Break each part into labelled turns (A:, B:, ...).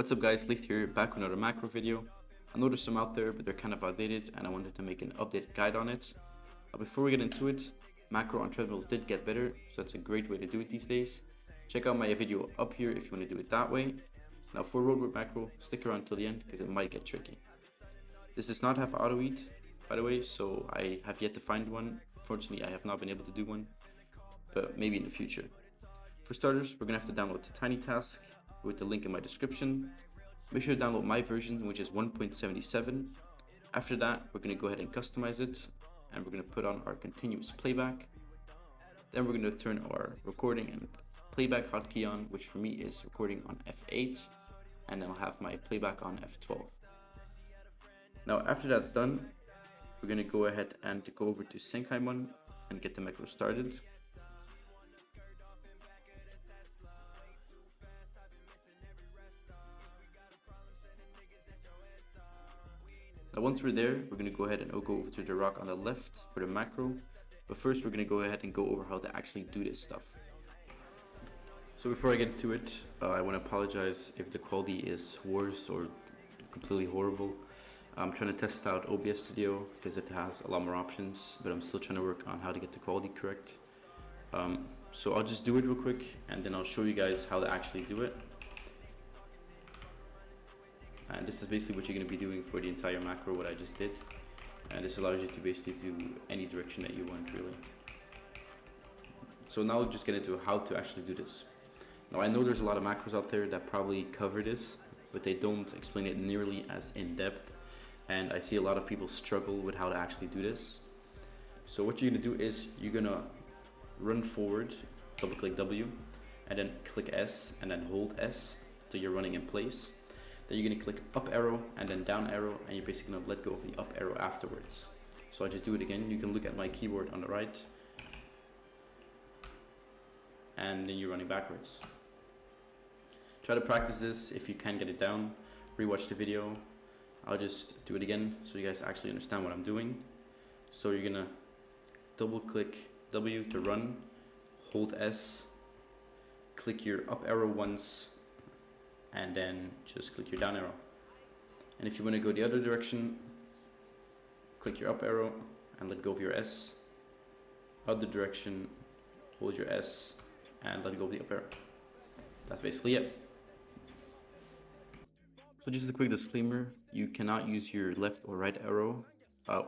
A: What's up guys, Licht here, back with another macro video. I know there's some out there, but they're kind of outdated and I wanted to make an updated guide on it. Before we get into it, macro on treadmills did get better, so that's a great way to do it these days. Check out my video up here if you want to do it that way. Now for Roadwork macro, stick around till the end because it might get tricky. This does not have auto eat, by the way, so I have yet to find one. Fortunately, I have not been able to do one, but maybe in the future. For starters, we're going to have to download the Tiny Task with the link in my description. Make sure to download my version, which is 1.77. After that, we're going to go ahead and customize it, and we're going to put on our continuous playback. Then we're going to turn our recording and playback hotkey on, which for me is recording on F8, and then I'll have my playback on F12. Now after that's done, we're going to go ahead and go over to〆uncanny and get the macro started. Now once we're there, we're going to go ahead and go over to the rock on the left for the macro. But first we're going to go ahead and go over how to actually do this stuff. So before I get to it, I want to apologize if the quality is worse or completely horrible. I'm trying to test out OBS Studio because it has a lot more options, but I'm still trying to work on how to get the quality correct. So I'll just do it real quick and then I'll show you guys how to actually do it. And this is basically what you're going to be doing for the entire macro, what I just did. And this allows you to basically do any direction that you want, really. So now we'll just get into how to actually do this. Now I know there's a lot of macros out there that probably cover this, but they don't explain it nearly as in depth. And I see a lot of people struggle with how to actually do this. So what you're going to do is you're going to run forward, double click W, and then click S, and then hold S till you're running in place. Then you're going to click up arrow and then down arrow, and you're basically going to let go of the up arrow afterwards. So I'll just do it again. You can look at my keyboard on the right, and then you're running backwards. Try to practice this if you can get it down. Rewatch the video. I'll just do it again so you guys actually understand what I'm doing. So you're going to double click W to run, hold S, click your up arrow once, and then just click your down arrow. And if you want to go the other direction, click your up arrow and let go of your S. Other direction, hold your S and let go of the up arrow. That's basically it. So just a quick disclaimer, you cannot use your left or right arrow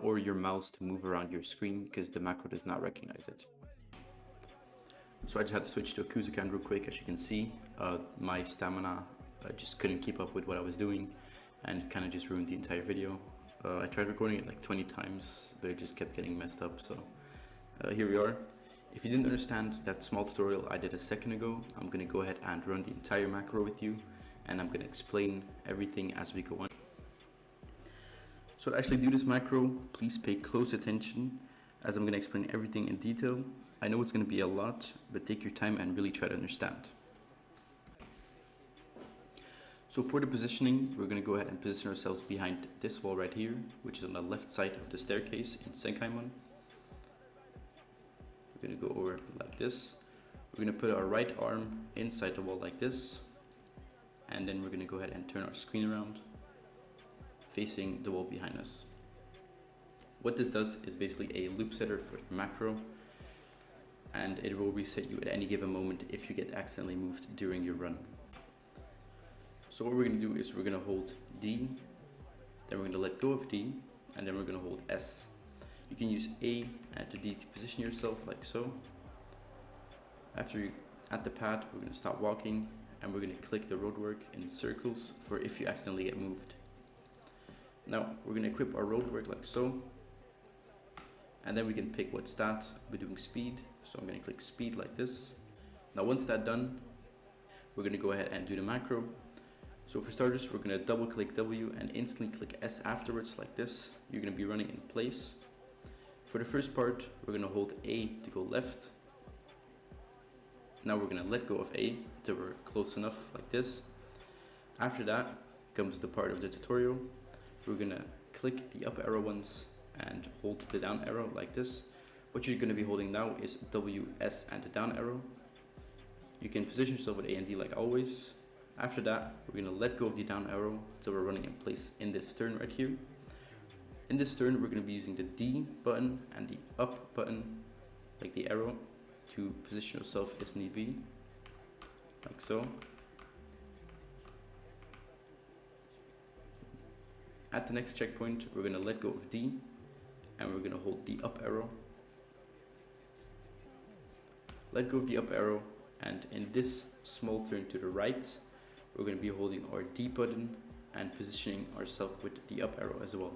A: or your mouse to move around your screen because the macro does not recognize it. So I just had to switch to Asura real quick. As you can see, my stamina I just couldn't keep up with what I was doing, and it kind of just ruined the entire video. I tried recording it like 20 times, but it just kept getting messed up, so here we are. If you didn't understand that small tutorial I did a second ago, I'm going to go ahead and run the entire macro with you, and I'm going to explain everything as we go on. So to actually do this macro, please pay close attention, as I'm going to explain everything in detail. I know it's going to be a lot, but take your time and really try to understand. So for the positioning, we're going to go ahead and position ourselves behind this wall right here, which is on the left side of the staircase in〆uncanny. We're going to go over like this. We're going to put our right arm inside the wall like this, and then we're going to go ahead and turn our screen around, facing the wall behind us. What this does is basically a loop setter for the macro, and it will reset you at any given moment if you get accidentally moved during your run. So what we're going to do is we're going to hold D, then we're going to let go of D, and then we're going to hold S. You can use A and the D to position yourself like so. After you're at the pad, we're going to stop walking, and we're going to click the Roadwork in circles for if you accidentally get moved. Now we're going to equip our Roadwork like so, and then we can pick what stat. We're doing speed, so I'm going to click speed like this. Now once that's done, we're going to go ahead and do the macro. So for starters, we're going to double click W and instantly click S afterwards like this. You're going to be running in place. For the first part, we're going to hold A to go left. Now we're going to let go of A till we're close enough like this. After that comes the part of the tutorial. We're going to click the up arrow once and hold the down arrow like this. What you're going to be holding now is W, S and the down arrow. You can position yourself with A and D like always. After that, we're going to let go of the down arrow until we're running in place in this turn right here. In this turn, we're going to be using the D button and the up button, like the arrow, to position yourself as need be, like so. At the next checkpoint, we're going to let go of D and we're going to hold the up arrow. Let go of the up arrow, and in this small turn to the right, we're going to be holding our D button and positioning ourselves with the up arrow as well.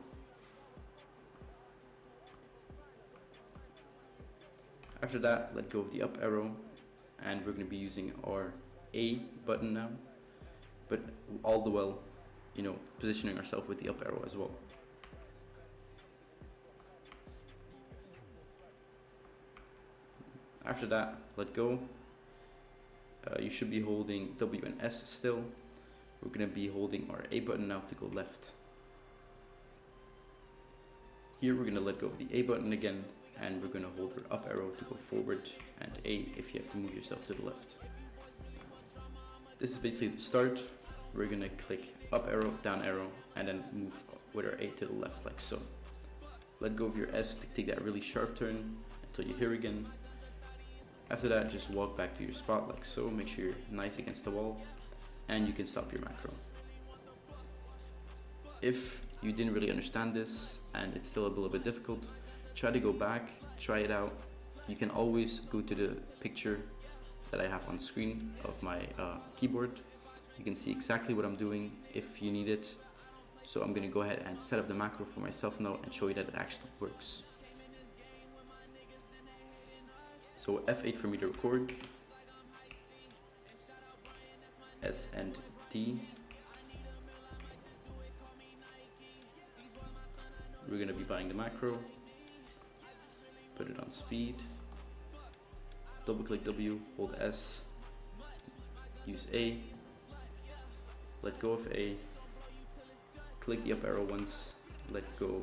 A: After that, let go of the up arrow and we're going to be using our A button now, but all the while, positioning ourselves with the up arrow as well. After that, let go. You should be holding W and S still. We're going to be holding our A button now to go left. Here we're going to let go of the A button again, and we're going to hold our up arrow to go forward, and A if you have to move yourself to the left. This is basically the start. We're going to click up arrow, down arrow, and then move with our A to the left like so. Let go of your S to take that really sharp turn until you're here again. After that, just walk back to your spot like so. Make sure you're nice against the wall, and you can stop your macro. If you didn't really understand this and it's still a little bit difficult, try to go back, try it out. You can always go to the picture that I have on screen of my keyboard. You can see exactly what I'm doing if you need it. So I'm going to go ahead and set up the macro for myself now and show you that it actually works. So F8 for me to record, S and D. We're going to be buying the macro, put it on speed, double click W, hold S, use A, let go of A, click the up arrow once, let go,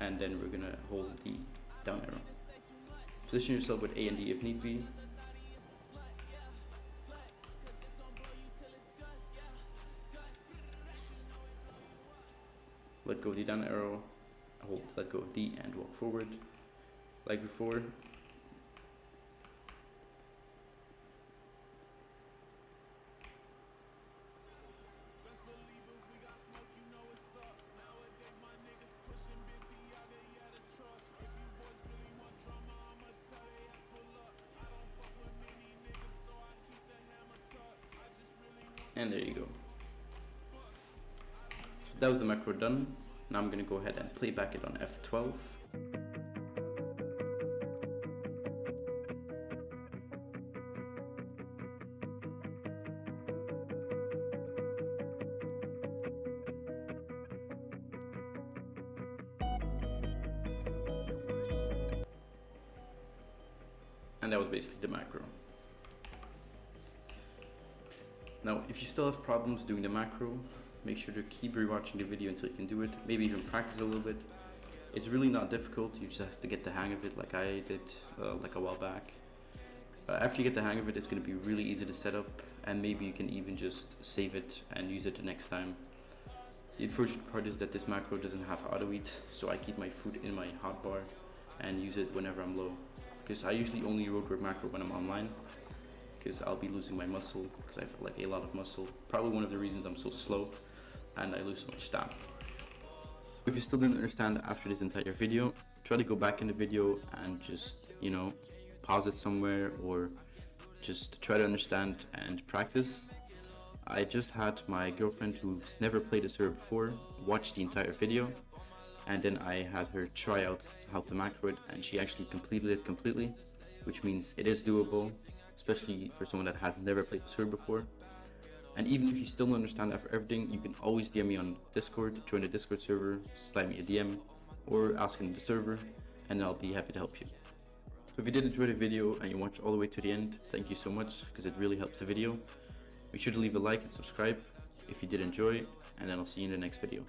A: and then we're going to hold the down arrow. Position yourself with A and D if need be. Let go of the down arrow, hold, let go of D and walk forward like before. And there you go. So that was the macro done. Now I'm going to go ahead and play back it on F12. And that was basically the macro. Now, if you still have problems doing the macro, make sure to keep rewatching the video until you can do it. Maybe even practice a little bit. It's really not difficult. You just have to get the hang of it, like I did like a while back. After you get the hang of it, it's going to be really easy to set up, and maybe you can even just save it and use it the next time. The unfortunate part is that this macro doesn't have auto eat, so I keep my food in my hotbar and use it whenever I'm low. Because I usually only roadwork macro when I'm online, because I'll be losing my muscle, because I feel like a lot of muscle. Probably one of the reasons I'm so slow and I lose so much stamina. If you still didn't understand after this entire video, try to go back in the video and just, pause it somewhere, or just try to understand and practice. I just had my girlfriend, who's never played Asura before, watch the entire video, and then I had her try out how to macro it, and she actually completed it completely, which means it is doable, especially for someone that has never played Asura before. And even if you still don't understand after everything, you can always DM me on Discord, join the Discord server, slide me a DM, or ask in the server, and I'll be happy to help you. So if you did enjoy the video and you watched all the way to the end, thank you so much, because it really helps the video. Make sure to leave a like and subscribe if you did enjoy, and then I'll see you in the next video.